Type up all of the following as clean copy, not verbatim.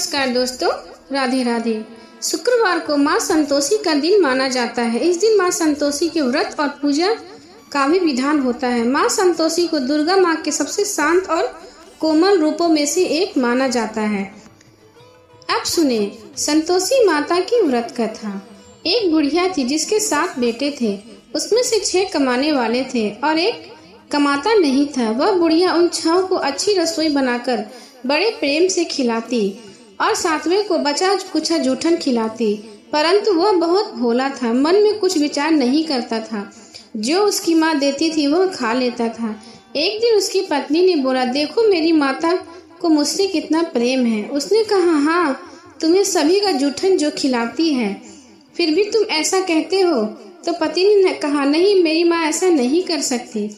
नमस्कार दोस्तों, राधे राधे। शुक्रवार को माँ संतोषी का दिन माना जाता है। इस दिन माँ संतोषी के व्रत और पूजा का भी विधान होता है। माँ संतोषी को दुर्गा माँ के सबसे शांत और कोमल रूपों में से एक माना जाता है। अब सुने संतोषी माता की व्रत कथा। एक बुढ़िया थी जिसके 7 बेटे थे। उसमें से 6 कमाने वाले थे और एक कमाता नहीं था। वह बुढ़िया उन 6 को अच्छी रसोई बनाकर बड़े प्रेम से खिलाती और 7वें को बचा कुछा जूठन खिलाती, परंतु वह बहुत भोला था, मन में कुछ विचार नहीं करता था। जो उसकी माँ देती थी वह खा लेता था। एक दिन उसकी पत्नी ने बोला, देखो मेरी माता को मुझसे कितना प्रेम है। उसने कहा, हाँ तुम्हें सभी का जूठन जो खिलाती है, फिर भी तुम ऐसा कहते हो। तो पति ने कहा, नहीं मेरी माँ ऐसा नहीं कर सकती।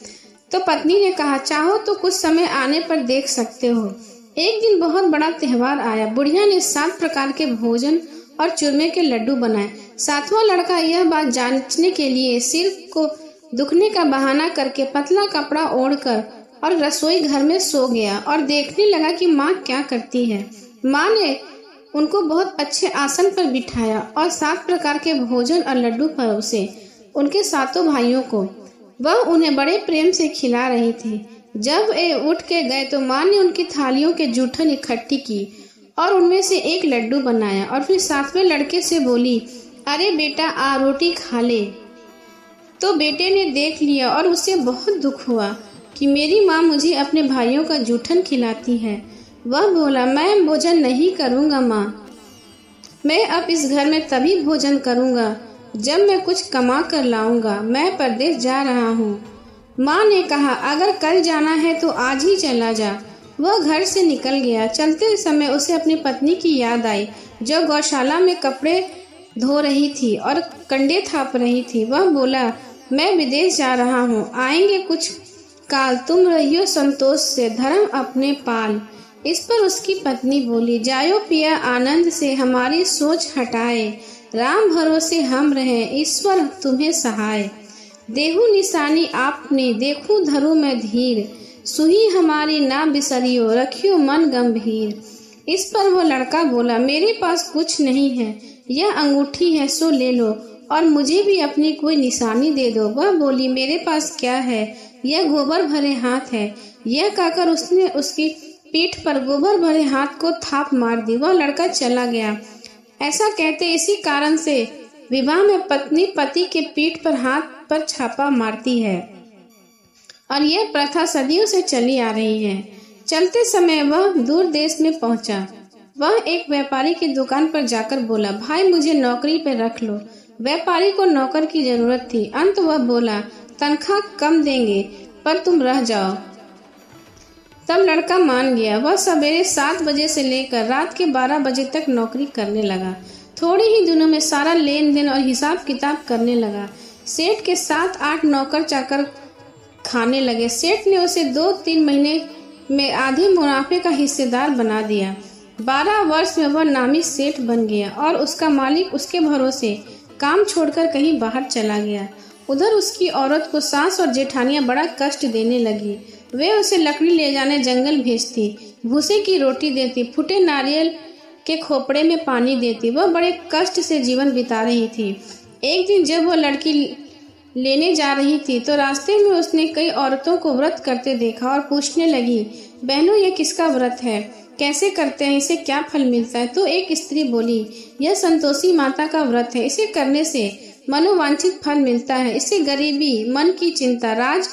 तो पत्नी ने कहा, चाहो तो कुछ समय आने पर देख सकते हो। एक दिन बहुत बड़ा त्योहार आया। बुढ़िया ने 7 प्रकार के भोजन और चूरमे के लड्डू बनाए। 7वां लड़का यह बात जांचने के लिए सिर को दुखने का बहाना करके पतला कपड़ा ओढ़कर और रसोई घर में सो गया और देखने लगा कि माँ क्या करती है। माँ ने उनको बहुत अच्छे आसन पर बिठाया और 7 प्रकार के भोजन और लड्डू परोसे उनके 7 भाइयों को। वह उन्हें बड़े प्रेम से खिला रही थी। जब वे उठ के गए तो माँ ने उनकी थालियों के जूठन इकट्ठी की और उनमें से एक लड्डू बनाया और फिर 7वें लड़के से बोली, अरे बेटा आ रोटी खा ले। तो बेटे ने देख लिया और उसे बहुत दुख हुआ कि मेरी माँ मुझे अपने भाइयों का जूठन खिलाती है। वह बोला, मैं भोजन नहीं करूँगा माँ, मैं अब इस घर में तभी भोजन करूँगा जब मैं कुछ कमा कर लाऊंगा। मैं परदेश जा रहा हूँ। माँ ने कहा, अगर कल जाना है तो आज ही चला जा। वह घर से निकल गया। चलते समय उसे अपनी पत्नी की याद आई जो गौशाला में कपड़े धो रही थी और कंडे थाप रही थी। वह बोला, मैं विदेश जा रहा हूँ, आएंगे कुछ काल, तुम रहियो संतोष से, धर्म अपने पाल। इस पर उसकी पत्नी बोली, जायो पिया आनंद से, हमारी सोच हटाए, राम भरोसे हम रहे, ईश्वर तुम्हें सहाय। देहु निशानी आपने, देखू धरू मैं धीर, सुही हमारी ना बिसरियो, रखियो मन गंभीर। इस पर वो लड़का बोला, मेरे पास कुछ नहीं है, यह अंगूठी है सो ले लो और मुझे भी अपनी कोई निशानी दे दो। वह बोली, मेरे पास क्या है, यह गोबर भरे हाथ है। यह कहकर उसने उसकी पीठ पर गोबर भरे हाथ को थाप मार दी। वह लड़का चला गया। ऐसा कहते इसी कारण से विवाह में पत्नी पति के पीठ पर हाथ पर छापा मारती है और यह प्रथा सदियों से चली आ रही है। चलते समय वह दूर देश में पहुंचा। वह एक व्यापारी की दुकान पर जाकर बोला, भाई मुझे नौकरी पर रख लो। व्यापारी को नौकर की जरूरत थी। अंत वह बोला, तनख्वाह कम देंगे पर तुम रह जाओ। तब लड़का मान गया। वह सवेरे 7 बजे से लेकर रात के 12 बजे तक नौकरी करने लगा। थोड़े ही दिनों में सारा लेन देन और हिसाब किताब करने लगा। सेठ के 7-8 नौकर चाकर खाने लगे। सेठ ने उसे 2-3 महीने में आधे मुनाफे का हिस्सेदार बना दिया। 12 वर्ष में वह नामी सेठ बन गया और उसका मालिक उसके भरोसे काम छोड़कर कहीं बाहर चला गया। उधर उसकी औरत को सास और जेठानियां बड़ा कष्ट देने लगी। वे उसे लकड़ी ले जाने जंगल भेजती, भूसे की रोटी देती, फूटे नारियल के खोपड़े में पानी देती। वह बड़े कष्ट से जीवन बिता रही थी। एक दिन जब वह लड़की लेने जा रही थी तो रास्ते में उसने कई औरतों को व्रत करते देखा और पूछने लगी, बहनों ये किसका व्रत है, कैसे करते हैं, इसे क्या फल मिलता है। तो एक स्त्री बोली, यह संतोषी माता का व्रत है, इसे करने से मनोवांछित फल मिलता है। इससे गरीबी, मन की चिंता, राज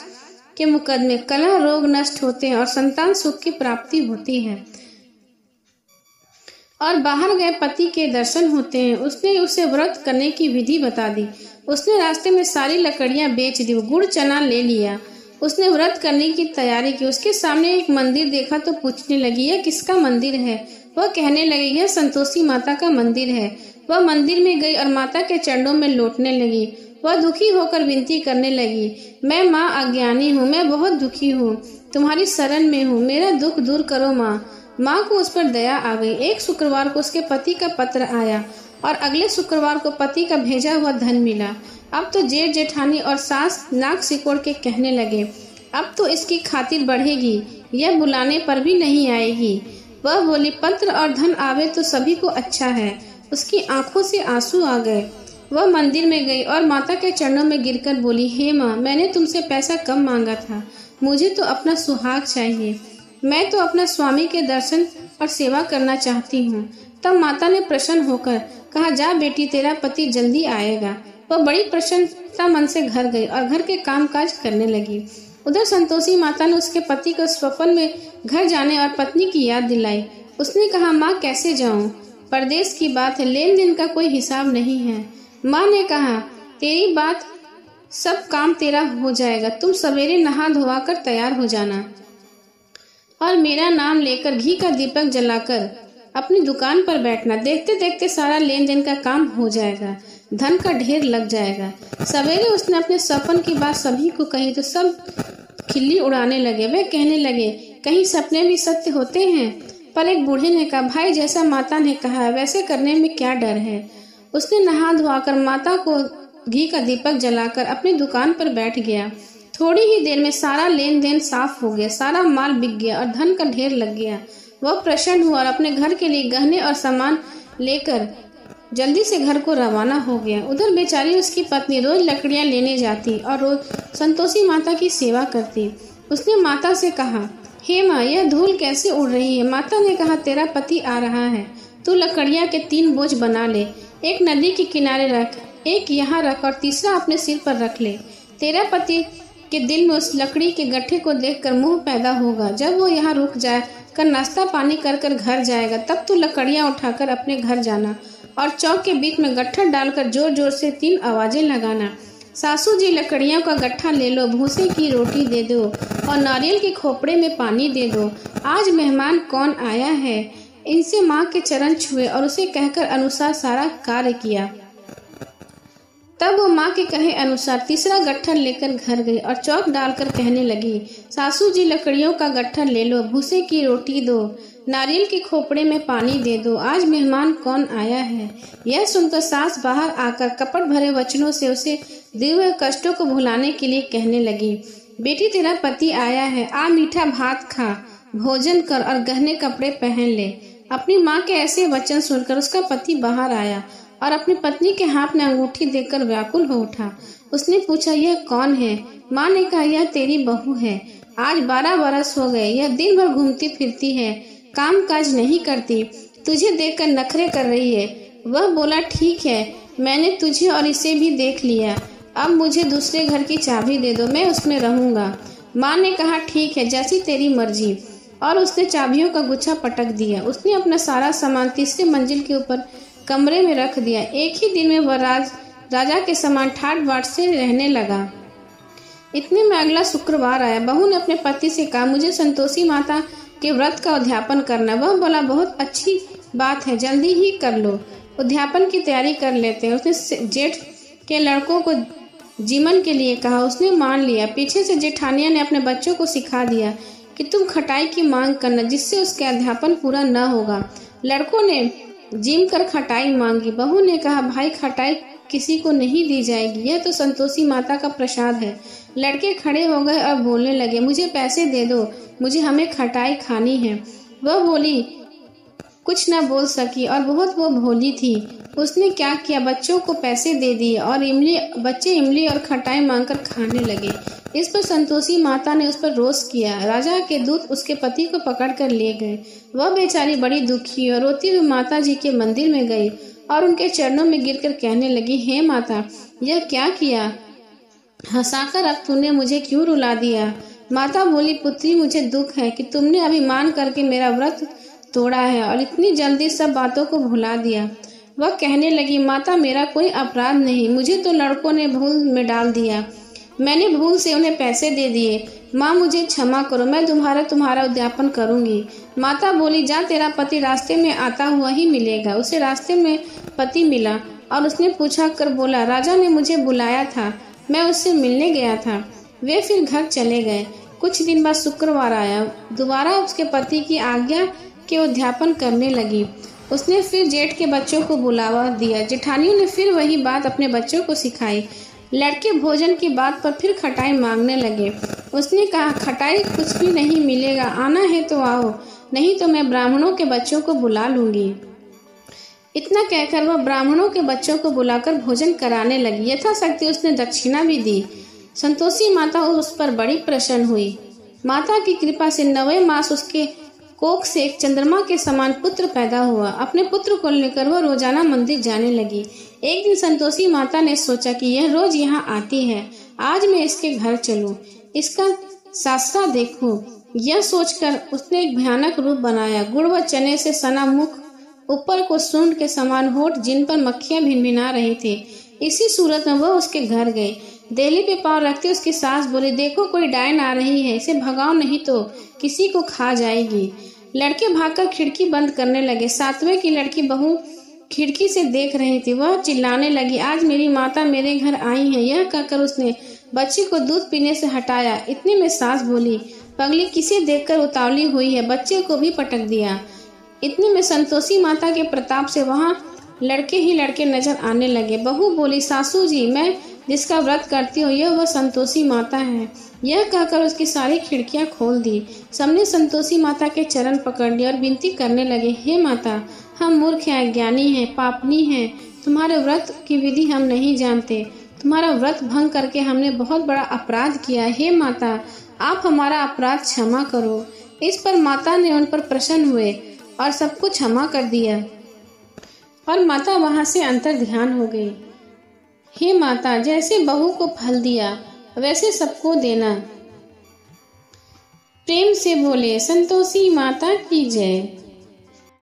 के मुकदमे, कलह, रोग नष्ट होते हैं और संतान सुख की प्राप्ति होती है और बाहर गए पति के दर्शन होते हैं। उसने उसे व्रत करने की विधि बता दी। उसने रास्ते में सारी लकड़ियां बेच दी, गुड़ चना ले लिया। उसने व्रत करने की तैयारी की। उसके सामने एक मंदिर देखा तो पूछने लगी, यह किसका मंदिर है। वह कहने लगी, यह संतोषी माता का मंदिर है। वह मंदिर में गई और माता के चरणों में लौटने लगी। वह दुखी होकर विनती करने लगी, मैं माँ अज्ञानी हूँ, मैं बहुत दुखी हूँ, तुम्हारी शरण में हूँ, मेरा दुख दूर करो माँ। माँ को उस पर दया आ गई। एक शुक्रवार को उसके पति का पत्र आया और अगले शुक्रवार को पति का भेजा हुआ धन मिला। अब तो जेठ जेठानी और सास नाक सिकोड़ के कहने लगे, अब तो इसकी खातिर बढ़ेगी, यह बुलाने पर भी नहीं आएगी। वह बोली, पत्र और धन आवे तो सभी को अच्छा है। उसकी आंखों से आंसू आ गए। वह मंदिर में गई और माता के चरणों में गिरकर बोली, हे माँ, मैंने तुमसे पैसा कम मांगा था, मुझे तो अपना सुहाग चाहिए। मैं तो अपना स्वामी के दर्शन और सेवा करना चाहती हूँ। तब माता ने प्रसन्न होकर कहा, जा बेटी, तेरा पति जल्दी आएगा। वह बड़ी प्रसन्नता मन से घर गई और घर के काम काज करने लगी। उधर संतोषी माता ने उसके पति को स्वप्न में घर जाने और पत्नी की याद दिलाई। उसने कहा, माँ कैसे जाऊं, परदेश की बात है, लेन देन का कोई हिसाब नहीं है। माँ ने कहा, तेरी बात, सब काम तेरा हो जाएगा, तुम सवेरे नहा धोवा कर तैयार हो जाना और मेरा नाम लेकर घी का दीपक जलाकर अपनी दुकान पर बैठना। देखते देखते सारा लेन देन का काम हो जाएगा, धन का ढेर लग जाएगा। सवेरे उसने अपने सपन की बात सभी को कही तो सब खिल्ली उड़ाने लगे। वे कहने लगे, कहीं सपने भी सत्य होते हैं। पर एक बूढ़े ने कहा, भाई, जैसा माता ने कहा है वैसे करने में क्या डर है। उसने नहा धोआकर माता को घी का दीपक जलाकर अपनी दुकान पर बैठ गया। थोड़ी ही देर में सारा लेन देन साफ हो गया, सारा माल बिक गया और धन का ढेर लग गया। वह प्रसन्न हुआ और अपने घर के लिए गहने और सामान लेकर जल्दी से घर को रवाना हो गया। उधर बेचारी उसकी पत्नी रोज लकड़ियां लेने जाती और रोज संतोषी माता की सेवा करती। उसने माता से कहा, हे माँ, यह धूल कैसे उड़ रही है। माता ने कहा, तेरा पति आ रहा है, तू लकड़ियां के 3 बोझ बना ले, एक नदी के किनारे रख, एक यहाँ रख और तीसरा अपने सिर पर रख ले। तेरा पति के दिल में उस लकड़ी के गट्ठे को देखकर मोह पैदा होगा। जब वो यहाँ रुक जाए कर नाश्ता पानी कर कर घर जाएगा, तब तू लकड़ियां उठाकर अपने घर जाना और चौक के बीच में गट्ठा डालकर जोर जोर से 3 आवाजें लगाना, सासू जी लकड़ियों का गट्ठा ले लो, भूसे की रोटी दे दो और नारियल के खोपड़े में पानी दे दो। आज मेहमान कौन आया है। इनसे माँ के चरण छुए और उसे कहकर अनुसार सारा कार्य किया। तब वो माँ के कहे अनुसार तीसरा गट्ठर लेकर घर गई और चौक डालकर कहने लगी, सासू जी लकड़ियों का गट्ठर ले लो, भूसे की रोटी दो, नारियल के खोपड़े में पानी दे दो, आज मेहमान कौन आया है। यह सुनकर सास बाहर आकर कपट भरे वचनों से उसे दिए हुए कष्टों को भुलाने के लिए कहने लगी, बेटी, तेरा पति आया है, आ मीठा भात खा, भोजन कर और गहने कपड़े पहन ले। अपनी माँ के ऐसे वचन सुनकर उसका पति बाहर आया और अपनी पत्नी के हाथ में अंगूठी देकर व्याकुल हो उठा। उसने पूछा, यह कौन है। माँ ने कहा, यह तेरी बहू है, आज 12 बरस हो गए, यह दिन भर घूमती फिरती है, काम काज नहीं करती, तुझे देखकर नखरे कर रही है। वह बोला, ठीक है, मैंने तुझे और इसे भी देख लिया, अब मुझे दूसरे घर की चाबी दे दो, मैं उसमें रहूंगा। माँ ने कहा, ठीक है, जैसी तेरी मर्जी, और उसने चाबियों का गुच्छा पटक दिया। उसने अपना सारा सामान तीसरे मंजिल के ऊपर कमरे में रख दिया। एक ही दिन में वह राजा के समान ठाट बाट से रहने लगा। इतने में अगला शुक्रवार आया। बहू ने अपने पति से कहा, मुझे संतोषी माता के व्रत का उद्यापन करना। वह बोला, बहुत अच्छी बात है, जल्दी ही कर लो, उद्यापन की तैयारी कर लेते हैं। उसने जेठ के लड़कों को जीमन के लिए कहा, उसने मान लिया। पीछे से जेठानिया ने अपने बच्चों को सिखा दिया कि तुम खटाई की मांग करना, जिससे उसके अध्यापन पूरा न होगा। लड़कों ने जिम कर खटाई मांगी। बहू ने कहा, भाई, खटाई किसी को नहीं दी जाएगी, यह तो संतोषी माता का प्रसाद है। लड़के खड़े हो गए और बोलने लगे, मुझे पैसे दे दो, मुझे हमें खटाई खानी है। वह बोली कुछ न बोल सकी और बहुत वो भोली थी। उसने क्या किया, बच्चों को पैसे दे दिए और बच्चे इमली और खटाई मांगकर खाने लगे। इस पर संतोषी माता ने उस पर रोष किया। राजा के दूत उसके पति को पकड़ कर ले गए। वह बेचारी बड़ी दुखी और रोती हुई माता जी के मंदिर में गई और उनके चरणों में गिरकर कहने लगी, हे माता, यह क्या किया, हंसाकर अब तूने मुझे क्यों रुला दिया। माता बोली, पुत्री, मुझे दुख है कि तुमने अभिमान करके मेरा व्रत तोड़ा है और इतनी जल्दी सब बातों को भुला दिया। वह कहने लगी, माता, मेरा कोई अपराध नहीं, मुझे तो लड़कों ने भूल में डाल दिया, मैंने भूल से उन्हें पैसे दे दिए। माँ, मुझे क्षमा करो, मैं तुम्हारा उद्यापन करूंगी। माता बोली, जा, तेरा पति रास्ते में आता हुआ ही मिलेगा। उसे रास्ते में पति मिला और उसने पूछा कर बोला, राजा ने मुझे बुलाया था, मैं उससे मिलने गया था। वे फिर घर चले गए। कुछ दिन बाद शुक्रवार आया। दोबारा उसके पति की आज्ञा के उद्यापन करने लगी। उसने फिर जेठ के बच्चों को बुलावा दिया। जेठानियों ने फिर वही बात अपने बच्चों को सिखाई। लड़के भोजन की बात पर फिर खटाई मांगने लगे। उसने कहा, खटाई कुछ भी नहीं मिलेगा, आना है तो आओ। नहीं तो मैं ब्राह्मणों के बच्चों को बुला लूंगी। इतना कहकर वह ब्राह्मणों के बच्चों को बुलाकर भोजन कराने लगी। यथाशक्ति उसने दक्षिणा भी दी। संतोषी माता उस पर बड़ी प्रसन्न हुई। माता की कृपा से 9वें मास उसके कोख से एक चंद्रमा के समान पुत्र पैदा हुआ। अपने पुत्र को लेकर वह रोजाना मंदिर जाने लगी। एक दिन संतोषी माता ने सोचा कि यह रोज यहाँ आती है, आज मैं इसके घर चलूं, इसका शास्त्रा देखूं। यह सोचकर उसने एक भयानक रूप बनाया। गुड़ व चने से सना मुख, ऊपर को सूंड के समान होठ, जिन पर मक्खियां भिनभिना रही थी। इसी सूरत में वह उसके घर गई। देहली पे पांव रखते उसकी सास बोली, देखो कोई डायन आ रही है, इसे भगाओ नहीं तो किसी को खा जाएगी। लड़के भागकर खिड़की बंद करने लगे। 7वें की लड़की बहू खिड़की से देख रही थी। वह चिल्लाने लगी, आज मेरी माता मेरे घर आई है। यह कहकर उसने बच्चे को दूध पीने से हटाया। इतने में सास बोली, पगली किसे देखकर उतावली हुई है, बच्चे को भी पटक दिया। इतने में संतोषी माता के प्रताप से वहां लड़के ही लड़के नजर आने लगे। बहू बोली, सासू जी, मैं जिसका व्रत करती हूँ यह वह संतोषी माता है। यह कहकर उसकी सारी खिड़कियां खोल दी। सबने संतोषी माता के चरण पकड़ लिए और विनती करने लगे, हे माता, हम मूर्ख हैं, अज्ञानी हैं, पापनी हैं, तुम्हारे व्रत की विधि हम नहीं जानते, तुम्हारा व्रत भंग करके हमने बहुत बड़ा अपराध किया। हे माता, आप हमारा अपराध क्षमा करो। इस पर माता ने उन पर प्रसन्न हुए और सब कुछ क्षमा कर दिया और माता वहां से अंतर ध्यान हो गई। हे माता, जैसे बहू को फल दिया वैसे सबको देना। प्रेम से बोले संतोषी माता की जय।